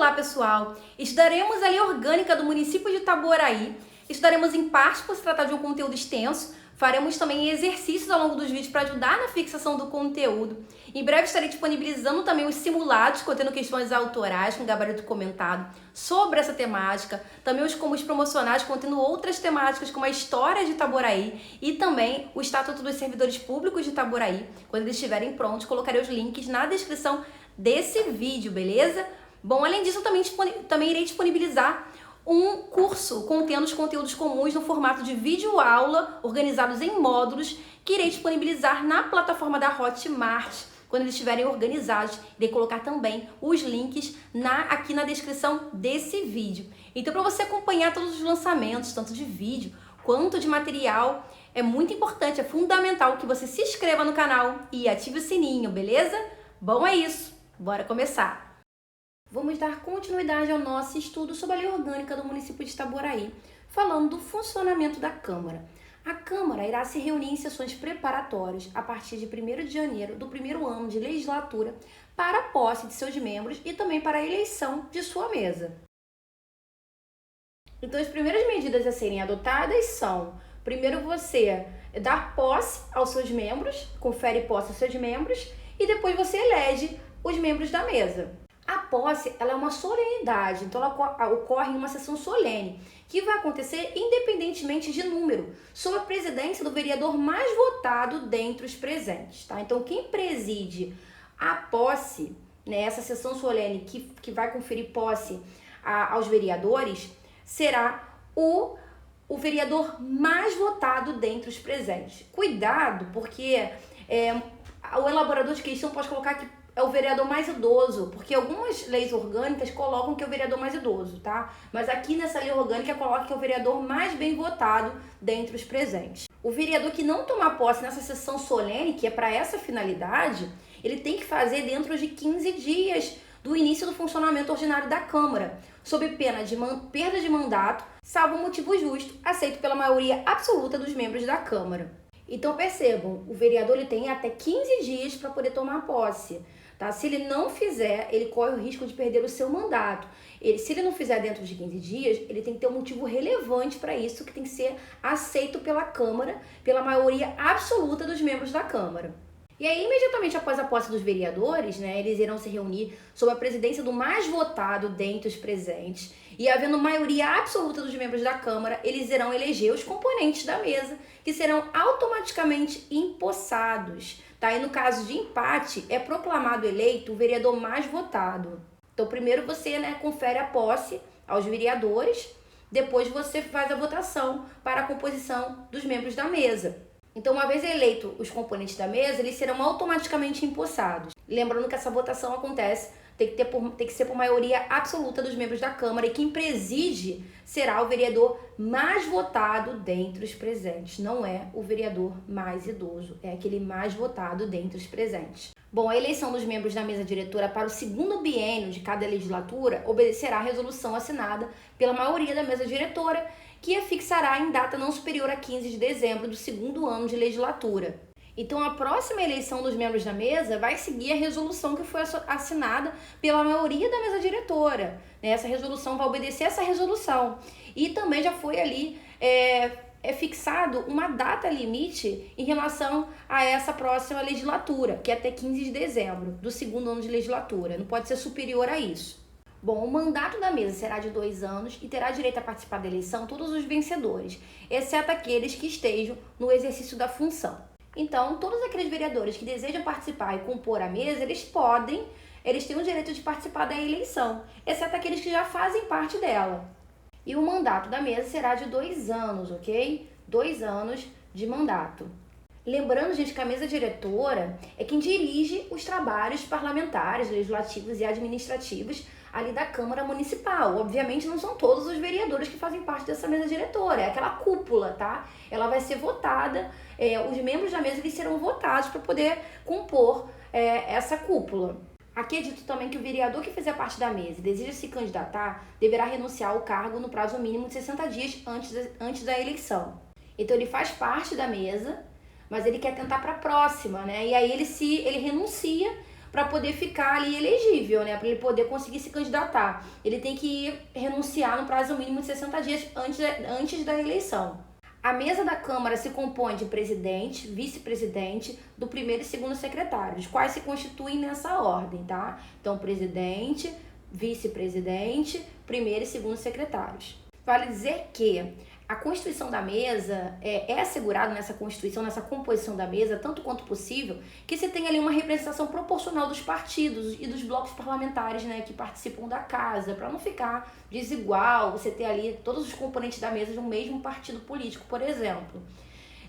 Olá, pessoal! Estudaremos a Lei Orgânica do município de Itaboraí. Estudaremos em parte por se tratar de um conteúdo extenso. Faremos também exercícios ao longo dos vídeos para ajudar na fixação do conteúdo. Em breve estarei disponibilizando também os simulados, contendo questões autorais com gabarito comentado sobre essa temática. Também os promocionais, contendo outras temáticas como a história de Itaboraí e também o Estatuto dos Servidores Públicos de Itaboraí. Quando eles estiverem prontos, colocarei os links na descrição desse vídeo, beleza? Bom, além disso, eu também irei disponibilizar um curso contendo os conteúdos comuns no formato de vídeo-aula, organizados em módulos, que irei disponibilizar na plataforma da Hotmart. Quando eles estiverem organizados, irei colocar também os links aqui na descrição desse vídeo. Então, para você acompanhar todos os lançamentos, tanto de vídeo quanto de material, é muito importante, é fundamental que você se inscreva no canal e ative o sininho, beleza? Bom, é isso. Bora começar! Vamos dar continuidade ao nosso estudo sobre a Lei Orgânica do município de Itaboraí, falando do funcionamento da Câmara. A Câmara irá se reunir em sessões preparatórias a partir de 1º de janeiro do primeiro ano de legislatura para a posse de seus membros e também para a eleição de sua mesa. Então, as primeiras medidas a serem adotadas são: primeiro você dar posse aos seus membros, confere posse aos seus membros e depois você elege os membros da mesa. A posse, ela é uma solenidade, então ela ocorre em uma sessão solene, que vai acontecer independentemente de número, sob a presidência do vereador mais votado dentre os presentes, tá? Então, quem preside a posse, né, essa sessão solene que vai conferir posse aos vereadores, será o vereador mais votado dentre os presentes. Cuidado, porque o elaborador de questão pode colocar que é o vereador mais idoso, porque algumas leis orgânicas colocam que é o vereador mais idoso, tá? Mas aqui nessa lei orgânica coloca que é o vereador mais bem votado dentre os presentes. O vereador que não tomar posse nessa sessão solene, que é para essa finalidade, ele tem que fazer dentro de 15 dias do início do funcionamento ordinário da Câmara, sob pena de perda de mandato, salvo motivo justo, aceito pela maioria absoluta dos membros da Câmara. Então percebam, o vereador ele tem até 15 dias para poder tomar posse. Tá? Se ele não fizer, ele corre o risco de perder o seu mandato. Se ele não fizer dentro de 15 dias, ele tem que ter um motivo relevante para isso, que tem que ser aceito pela Câmara, pela maioria absoluta dos membros da Câmara. E aí, imediatamente após a posse dos vereadores, né, eles irão se reunir sob a presidência do mais votado dentre os presentes. E havendo maioria absoluta dos membros da Câmara, eles irão eleger os componentes da mesa, que serão automaticamente empossados. Tá? E no caso de empate, é proclamado eleito o vereador mais votado. Então, primeiro você, né, confere a posse aos vereadores, depois você faz a votação para a composição dos membros da mesa. Então, uma vez eleito os componentes da mesa, eles serão automaticamente empossados. Lembrando que essa votação acontece, tem que ser por maioria absoluta dos membros da Câmara, e quem preside será o vereador mais votado dentre os presentes. Não é o vereador mais idoso, é aquele mais votado dentre os presentes. Bom, a eleição dos membros da mesa diretora para o segundo biênio de cada legislatura obedecerá à resolução assinada pela maioria da mesa diretora, que a fixará em data não superior a 15 de dezembro do segundo ano de legislatura. Então, a próxima eleição dos membros da mesa vai seguir a resolução que foi assinada pela maioria da mesa diretora. Essa resolução vai obedecer essa resolução. E também já foi ali fixado uma data limite em relação a essa próxima legislatura, que é até 15 de dezembro do segundo ano de legislatura. Não pode ser superior a isso. Bom, o mandato da mesa será de 2 anos e terá direito a participar da eleição todos os vencedores, exceto aqueles que estejam no exercício da função. Então, todos aqueles vereadores que desejam participar e compor a mesa, eles têm o direito de participar da eleição, exceto aqueles que já fazem parte dela. E o mandato da mesa será de 2 anos, ok? 2 anos de mandato. Lembrando, gente, que a mesa diretora é quem dirige os trabalhos parlamentares, legislativos e administrativos ali da Câmara Municipal. Obviamente, não são todos os vereadores que fazem parte dessa mesa diretora, é aquela cúpula, tá? Ela vai ser votada, os membros da mesa eles serão votados para poder compor essa cúpula. Aqui é dito também que o vereador que fizer parte da mesa e deseja se candidatar deverá renunciar ao cargo no prazo mínimo de 60 dias antes da eleição. Então, ele faz parte da mesa, mas ele quer tentar para a próxima, né? E aí ele renuncia para poder ficar ali elegível, né? Para ele poder conseguir se candidatar. Ele tem que renunciar no prazo mínimo de 60 dias antes da eleição. A mesa da Câmara se compõe de presidente, vice-presidente, do primeiro e segundo secretário, os quais se constituem nessa ordem, tá? Então, presidente, vice-presidente, primeiro e segundo secretários. Vale dizer que a constituição da mesa é assegurado nessa constituição, nessa composição da mesa, tanto quanto possível, que se tenha ali uma representação proporcional dos partidos e dos blocos parlamentares, né, que participam da casa, para não ficar desigual, você ter ali todos os componentes da mesa de um mesmo partido político, por exemplo.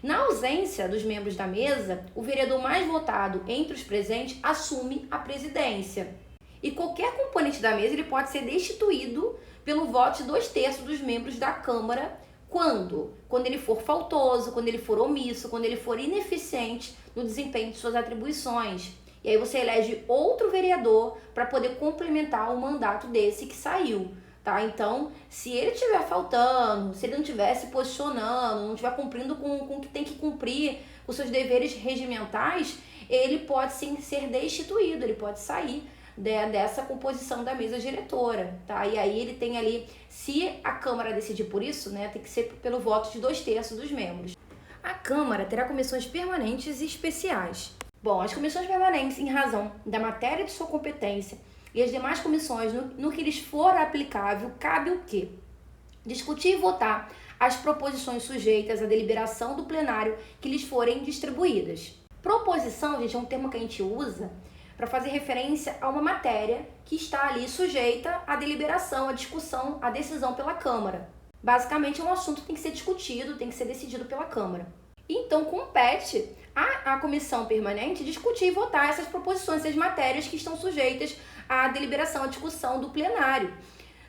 Na ausência dos membros da mesa, o vereador mais votado entre os presentes assume a presidência. E qualquer componente da mesa ele pode ser destituído pelo voto de 2/3 dos membros da Câmara. Quando? Quando ele for faltoso, quando ele for omisso, quando ele for ineficiente no desempenho de suas atribuições. E aí você elege outro vereador para poder complementar o mandato desse que saiu, tá? Então, se ele estiver faltando, se ele não estiver se posicionando, não estiver cumprindo com o que tem que cumprir, os seus deveres regimentais, ele pode sim ser destituído, ele pode sair dessa composição da mesa diretora, tá? E aí ele tem ali, se a Câmara decidir por isso, né, tem que ser pelo voto de 2/3 dos membros. A Câmara terá comissões permanentes e especiais. Bom, as comissões permanentes, em razão da matéria de sua competência, e as demais comissões, no que lhes for aplicável, cabe o quê? Discutir e votar as proposições sujeitas à deliberação do plenário que lhes forem distribuídas. Proposição, gente, é um termo que a gente usa para fazer referência a uma matéria que está ali sujeita à deliberação, à discussão, à decisão pela Câmara. Basicamente, é um assunto que tem que ser discutido, tem que ser decidido pela Câmara. Então, compete à comissão permanente discutir e votar essas proposições, essas matérias que estão sujeitas à deliberação, à discussão do plenário.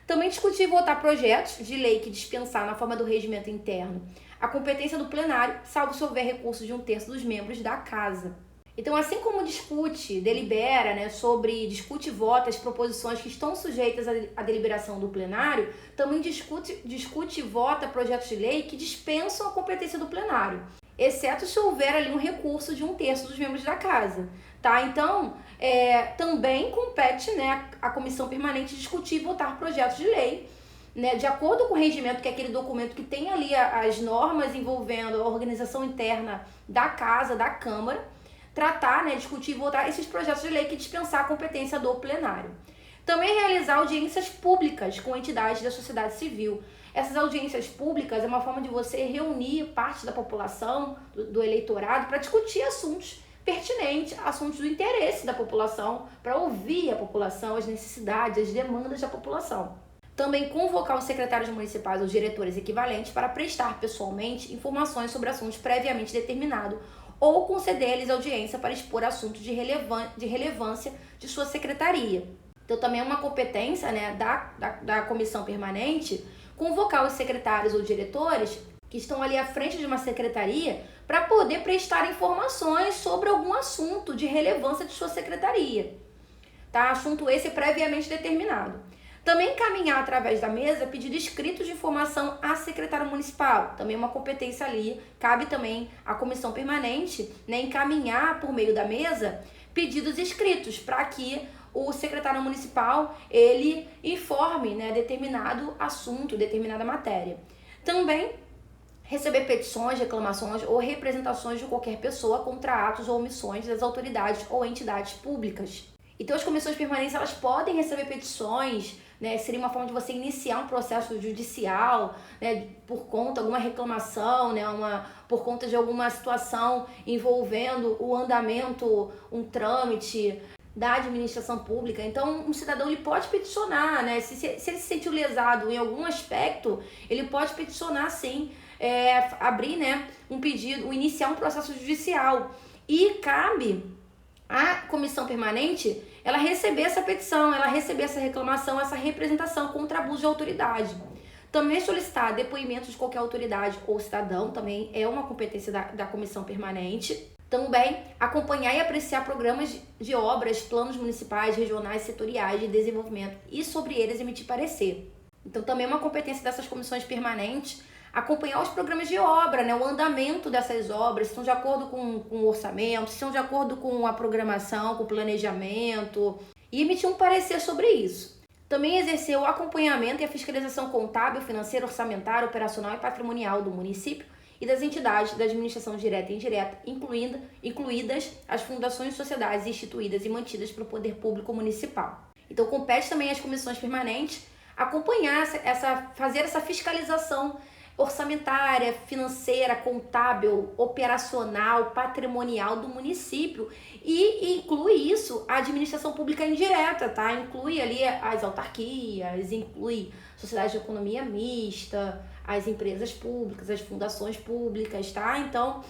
Também discutir e votar projetos de lei que dispensar na forma do regimento interno a competência do plenário, salvo se houver recurso de 1/3 dos membros da Casa. Então, assim como discute, delibera, né, discute e vota as proposições que estão sujeitas à deliberação do plenário, também discute e vota projetos de lei que dispensam a competência do plenário, exceto se houver ali um recurso de 1/3 dos membros da casa, tá? Então, também compete, né, a comissão permanente discutir e votar projetos de lei, né, de acordo com o regimento, que é aquele documento que tem ali as normas envolvendo a organização interna da casa, da Câmara, tratar, né, discutir e votar esses projetos de lei que dispensar a competência do plenário. Também realizar audiências públicas com entidades da sociedade civil. Essas audiências públicas é uma forma de você reunir parte da população, do eleitorado, para discutir assuntos pertinentes, assuntos do interesse da população, para ouvir a população, as necessidades, as demandas da população. Também convocar os secretários municipais ou diretores equivalentes para prestar pessoalmente informações sobre assuntos previamente determinados ou conceder-lhes audiência para expor assuntos de relevância de sua secretaria. Então, também é uma competência, né, da comissão permanente convocar os secretários ou diretores que estão ali à frente de uma secretaria para poder prestar informações sobre algum assunto de relevância de sua secretaria, tá? Assunto esse previamente determinado. Também encaminhar através da mesa pedido escrito de informação à secretária municipal. Também uma competência ali. Cabe também à comissão permanente, né, encaminhar por meio da mesa pedidos escritos para que o secretário municipal ele informe, né, determinado assunto, determinada matéria. Também receber petições, reclamações ou representações de qualquer pessoa contra atos ou omissões das autoridades ou entidades públicas. Então, as comissões permanentes elas podem receber petições, né? Seria uma forma de você iniciar um processo judicial, né? Por conta de alguma reclamação, né? Por conta de alguma situação envolvendo o andamento, um trâmite da administração pública. Então, um cidadão ele pode peticionar, né? Se ele se sentiu lesado em algum aspecto, ele pode peticionar, sim, abrir, né, um pedido, iniciar um processo judicial. E cabe à comissão permanente ela receber essa petição, ela receber essa reclamação, essa representação contra abuso de autoridade. Também solicitar depoimentos de qualquer autoridade ou cidadão, também é uma competência da comissão permanente. Também acompanhar e apreciar programas de obras, planos municipais, regionais, setoriais de desenvolvimento e sobre eles emitir parecer. Então também é uma competência dessas comissões permanentes acompanhar os programas de obra, né, o andamento dessas obras, se estão de acordo com o orçamento, se estão de acordo com a programação, com o planejamento, e emitir um parecer sobre isso. Também exercer o acompanhamento e a fiscalização contábil, financeira, orçamentária, operacional e patrimonial do município e das entidades da administração direta e indireta, incluídas as fundações, sociedades instituídas e mantidas pelo poder público municipal. Então, compete também às comissões permanentes acompanhar fazer essa fiscalização orçamentária, financeira, contábil, operacional, patrimonial do município, e inclui isso a administração pública indireta, tá? Inclui ali as autarquias, inclui sociedades de economia mista, as empresas públicas, as fundações públicas, tá? Então,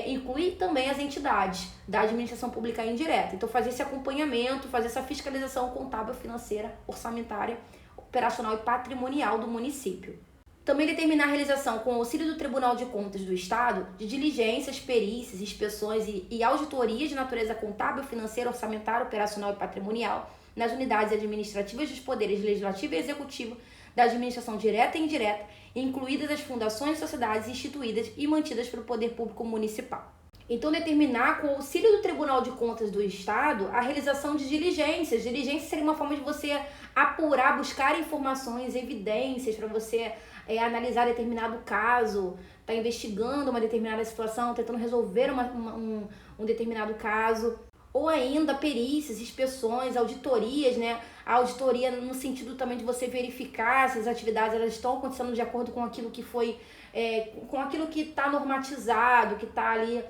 inclui também as entidades da administração pública indireta. Então, fazer esse acompanhamento, fazer essa fiscalização contábil, financeira, orçamentária, operacional e patrimonial do município. Também determinar a realização, com o auxílio do Tribunal de Contas do Estado, de diligências, perícias, inspeções e auditorias de natureza contábil, financeira, orçamentária, operacional e patrimonial nas unidades administrativas dos poderes legislativo e executivo da administração direta e indireta, incluídas as fundações e sociedades instituídas e mantidas pelo poder público municipal. Então, determinar, com o auxílio do Tribunal de Contas do Estado, a realização de diligências. Diligência seria uma forma de você apurar, buscar informações, evidências para você analisar determinado caso, tá investigando uma determinada situação, tentando resolver um determinado caso. Ou ainda perícias, inspeções, auditorias, né? A auditoria no sentido também de você verificar se as atividades elas estão acontecendo de acordo com aquilo que foi, com aquilo que está normatizado, que está ali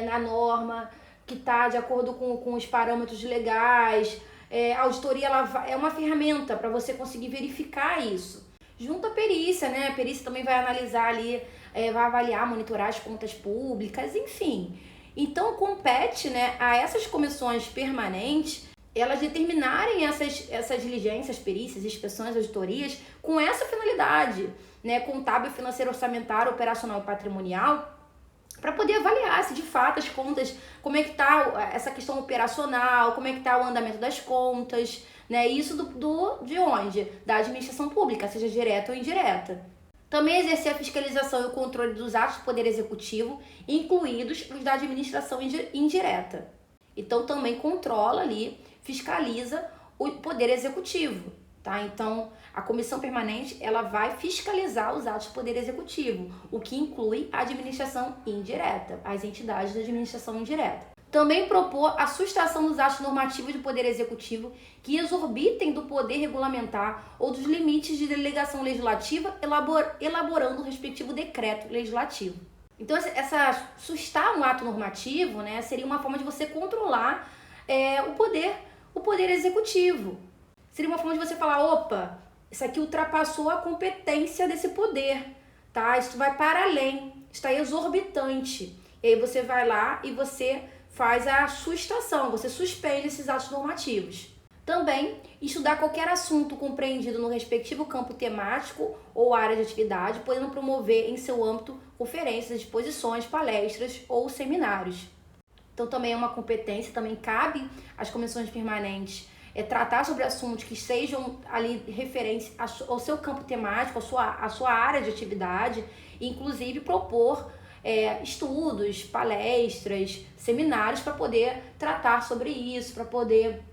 na norma, que está de acordo com os parâmetros legais. A auditoria é uma ferramenta para você conseguir verificar isso. Junto à perícia, né? A perícia também vai analisar ali, vai avaliar, monitorar as contas públicas, enfim. Então, compete, né, a essas comissões permanentes elas determinarem essas diligências, perícias, inspeções, auditorias com essa finalidade, né, contábil, financeira, orçamentária, operacional e patrimonial, para poder avaliar se de fato as contas, como é que está essa questão operacional, como é que está o andamento das contas, né, isso de onde? Da administração pública, seja direta ou indireta. Também exercer a fiscalização e o controle dos atos do Poder Executivo, incluídos os da administração indireta. Então, também controla ali, fiscaliza o Poder Executivo, tá? Então, a comissão permanente, ela vai fiscalizar os atos do Poder Executivo, o que inclui a administração indireta, as entidades da administração indireta. Também propor a sustação dos atos normativos do Poder Executivo que exorbitem do poder regulamentar ou dos limites de delegação legislativa, elaborando o respectivo decreto legislativo. Então, sustar um ato normativo, né, seria uma forma de você controlar o poder executivo. Seria uma forma de você falar, opa, isso aqui ultrapassou a competência desse poder, tá? Isso vai para além, está exorbitante. E aí você vai lá e você faz a sustação, você suspende esses atos normativos. Também, estudar qualquer assunto compreendido no respectivo campo temático ou área de atividade, podendo promover em seu âmbito conferências, exposições, palestras ou seminários. Então, também é uma competência, também cabe às comissões permanentes tratar sobre assuntos que sejam ali referentes ao seu campo temático, à sua área de atividade, e inclusive propor estudos, palestras, seminários para poder tratar sobre isso, para poder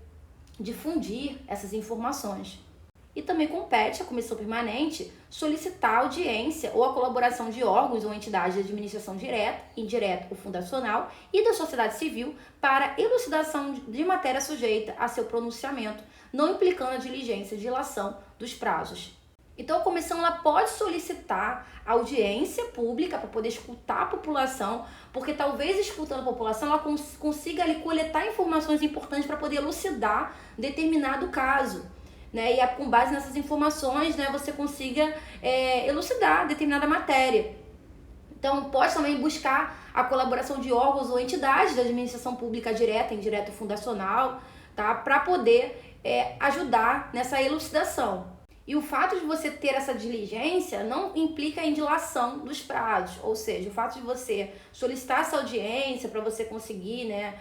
difundir essas informações. E também compete à comissão permanente solicitar audiência ou a colaboração de órgãos ou entidades de administração direta, indireta ou fundacional e da sociedade civil para elucidação de matéria sujeita a seu pronunciamento, não implicando a diligência de dilação dos prazos. Então, a comissão ela pode solicitar audiência pública para poder escutar a população, porque talvez escutando a população ela consiga ali coletar informações importantes para poder elucidar determinado caso, né? E com base nessas informações, né, você consiga elucidar determinada matéria. Então, pode também buscar a colaboração de órgãos ou entidades da administração pública direta, indireta ou fundacional, tá? Para poder ajudar nessa elucidação. E o fato de você ter essa diligência não implica em dilação dos prazos, ou seja, o fato de você solicitar essa audiência para você conseguir, né,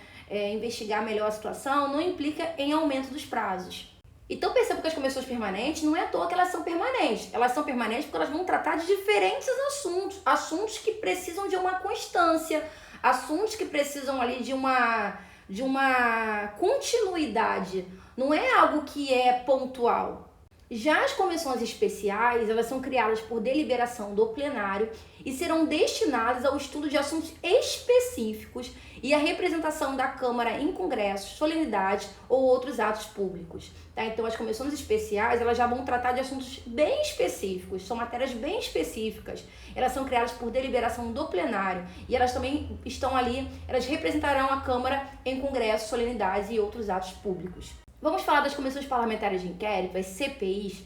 investigar melhor a situação não implica em aumento dos prazos. Então perceba que as comissões permanentes não é à toa que elas são permanentes. Elas são permanentes porque elas vão tratar de diferentes assuntos. Assuntos que precisam de uma constância, assuntos que precisam ali de uma continuidade. Não é algo que é pontual. Já as comissões especiais, elas são criadas por deliberação do plenário e serão destinadas ao estudo de assuntos específicos e à representação da Câmara em congressos, solenidades ou outros atos públicos. Tá? Então, as comissões especiais, elas já vão tratar de assuntos bem específicos, são matérias bem específicas. Elas são criadas por deliberação do plenário e elas também estão ali, elas representarão a Câmara em congressos, solenidades e outros atos públicos. Vamos falar das comissões parlamentares de inquérito, as CPIs.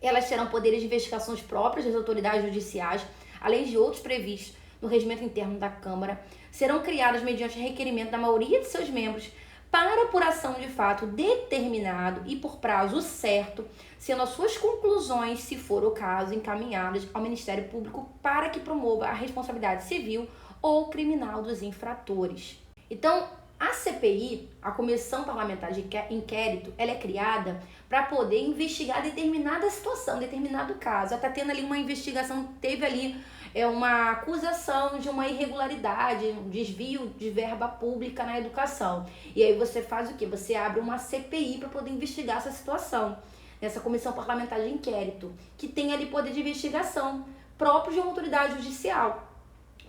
Elas terão poderes de investigações próprios das autoridades judiciais, além de outros previstos no regimento interno da Câmara. Serão criadas mediante requerimento da maioria de seus membros para apuração de fato determinado e por prazo certo, sendo as suas conclusões, se for o caso, encaminhadas ao Ministério Público para que promova a responsabilidade civil ou criminal dos infratores. Então, a CPI, a Comissão Parlamentar de Inquérito, ela é criada para poder investigar determinada situação, determinado caso. Ela está tendo ali uma investigação, teve ali uma acusação de uma irregularidade, um desvio de verba pública na educação. E aí você faz o quê? Você abre uma CPI para poder investigar essa situação. Nessa Comissão Parlamentar de Inquérito, que tem ali poder de investigação próprio de uma autoridade judicial,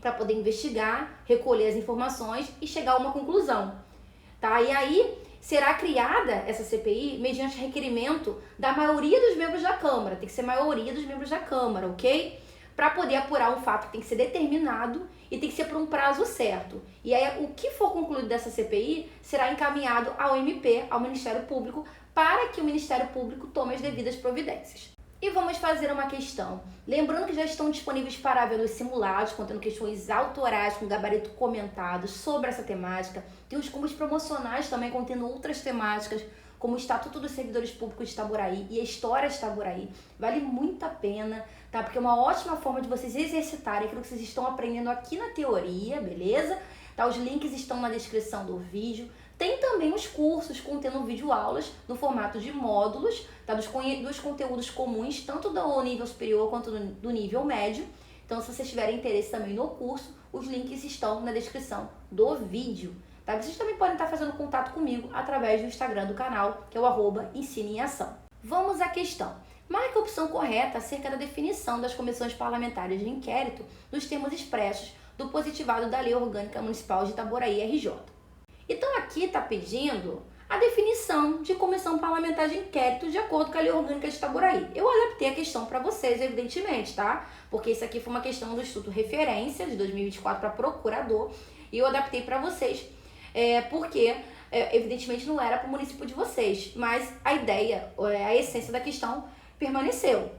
para poder investigar, recolher as informações e chegar a uma conclusão, tá? E aí será criada essa CPI mediante requerimento da maioria dos membros da Câmara, tem que ser maioria dos membros da Câmara, ok? Para poder apurar um fato que tem que ser determinado e tem que ser por um prazo certo. E aí o que for concluído dessa CPI será encaminhado ao MP, ao Ministério Público, para que o Ministério Público tome as devidas providências. E vamos fazer uma questão. Lembrando que já estão disponíveis para ver os simulados, contendo questões autorais com gabarito comentado sobre essa temática. Tem os combos promocionais também, contendo outras temáticas, como o Estatuto dos Servidores Públicos de Itaboraí e a História de Itaboraí. Vale muito a pena, tá? Porque é uma ótima forma de vocês exercitarem aquilo que vocês estão aprendendo aqui na teoria, beleza? Tá? Os links estão na descrição do vídeo. Tem também os cursos contendo videoaulas no formato de módulos, tá? dos conteúdos comuns, tanto do nível superior quanto do nível médio. Então, se vocês tiverem interesse também no curso, os links estão na descrição do vídeo. Tá? Vocês também podem estar fazendo contato comigo através do Instagram do canal, que é o @ensine em ação. Vamos à questão. Marque a opção correta acerca da definição das comissões parlamentares de inquérito nos termos expressos do positivado da Lei Orgânica Municipal de Itaboraí, RJ. Então aqui está pedindo a definição de comissão parlamentar de inquérito de acordo com a Lei Orgânica de Itaboraí. Eu adaptei a questão para vocês, evidentemente, tá? Porque isso aqui foi uma questão do Instituto Referência de 2024 para procurador e eu adaptei para vocês porque, evidentemente, não era para o município de vocês, mas a ideia, a essência da questão permaneceu.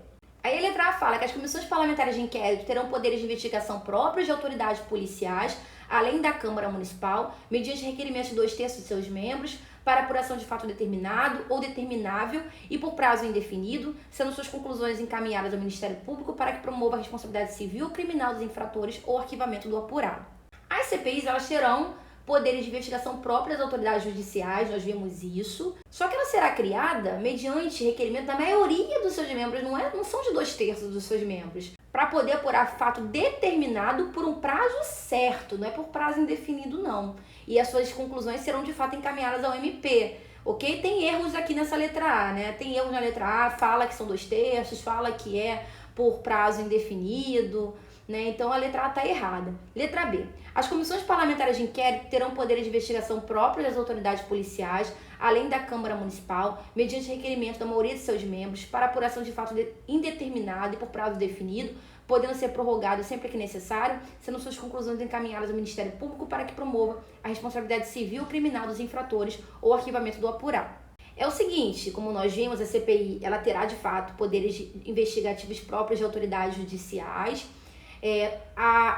Aí a letra A fala que as comissões parlamentares de inquérito terão poderes de investigação próprios de autoridades policiais, além da Câmara Municipal, mediante requerimento de 2/3 de seus membros, para apuração de fato determinado ou determinável e por prazo indefinido, sendo suas conclusões encaminhadas ao Ministério Público para que promova a responsabilidade civil ou criminal dos infratores ou arquivamento do apurado. As CPIs, elas terão poderes de investigação próprios das autoridades judiciais, nós vimos isso, só que ela será criada mediante requerimento da maioria dos seus membros, não são de 2/3 dos seus membros, para poder apurar fato determinado por um prazo certo, não é por prazo indefinido não. E as suas conclusões serão de fato encaminhadas ao MP, ok? Tem erros aqui nessa letra A, né? Tem erros na letra A, fala que são 2/3, fala que é por prazo indefinido, né? Então a letra A está errada. Letra B. As comissões parlamentares de inquérito terão poderes de investigação próprios das autoridades policiais, além da Câmara Municipal, mediante requerimento da maioria de seus membros, para apuração de fato indeterminado e por prazo definido, podendo ser prorrogado sempre que necessário, sendo suas conclusões encaminhadas ao Ministério Público para que promova a responsabilidade civil ou criminal dos infratores ou arquivamento do apurado. É o seguinte, como nós vimos, a CPI ela terá de fato poderes investigativos próprios de autoridades judiciais.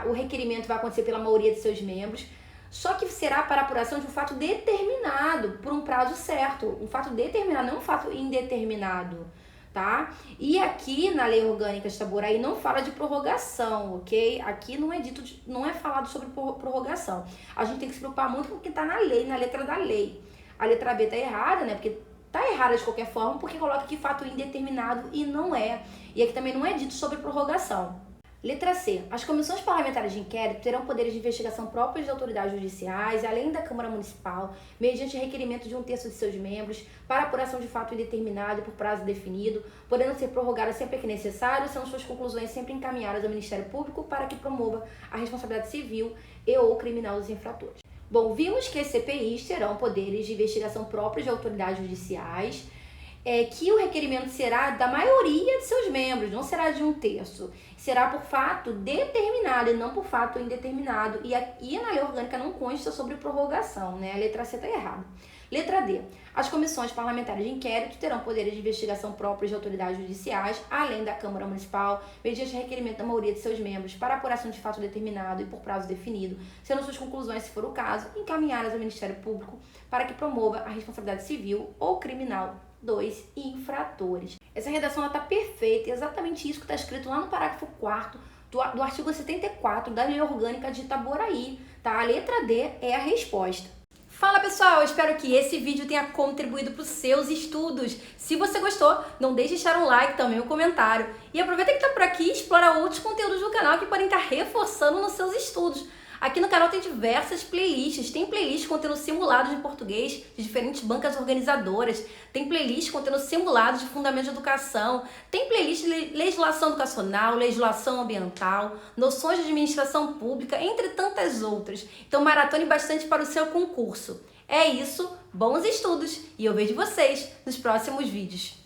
O requerimento vai acontecer pela maioria de seus membros, só que será para apuração de um fato determinado, por um prazo certo. Um fato determinado, não um fato indeterminado, tá? E aqui na Lei Orgânica de Itaboraí não fala de prorrogação, ok? Aqui não é falado sobre prorrogação. A gente tem que se preocupar muito com o que está na lei, na letra da lei. A letra B está errada, né? Porque tá errada de qualquer forma, porque coloca aqui fato indeterminado e não é. E aqui também não é dito sobre prorrogação. Letra C. As comissões parlamentares de inquérito terão poderes de investigação próprios de autoridades judiciais, além da Câmara Municipal, mediante requerimento de 1/3 de seus membros, para apuração de fato indeterminado e por prazo definido, podendo ser prorrogadas sempre que necessário, sendo suas conclusões sempre encaminhadas ao Ministério Público para que promova a responsabilidade civil e ou criminal dos infratores. Bom, vimos que as CPIs terão poderes de investigação próprios de autoridades judiciais, que o requerimento será da maioria de seus membros, não será de 1/3. Será por fato determinado e não por fato indeterminado. E na lei orgânica não consta sobre prorrogação, né? A letra C está errada. Letra D. As comissões parlamentares de inquérito terão poderes de investigação próprios de autoridades judiciais, além da Câmara Municipal, mediante requerimento da maioria de seus membros para apuração de fato determinado e por prazo definido, sendo suas conclusões, se for o caso, encaminhadas ao Ministério Público para que promova a responsabilidade civil ou criminal dos infratores. Essa redação está perfeita, é exatamente isso que está escrito lá no parágrafo 4º do artigo 74 da Lei Orgânica de Itaboraí, tá? A letra D é a resposta. Fala pessoal, eu espero que esse vídeo tenha contribuído para os seus estudos. Se você gostou, não deixe de deixar um like, também um comentário. E aproveita que está por aqui e explora outros conteúdos do canal que podem estar reforçando nos seus estudos. Aqui no canal tem diversas playlists, tem playlist contendo simulados em português de diferentes bancas organizadoras, tem playlist contendo simulados de fundamentos de educação, tem playlist de legislação educacional, legislação ambiental, noções de administração pública, entre tantas outras. Então maratone bastante para o seu concurso. É isso, bons estudos e eu vejo vocês nos próximos vídeos.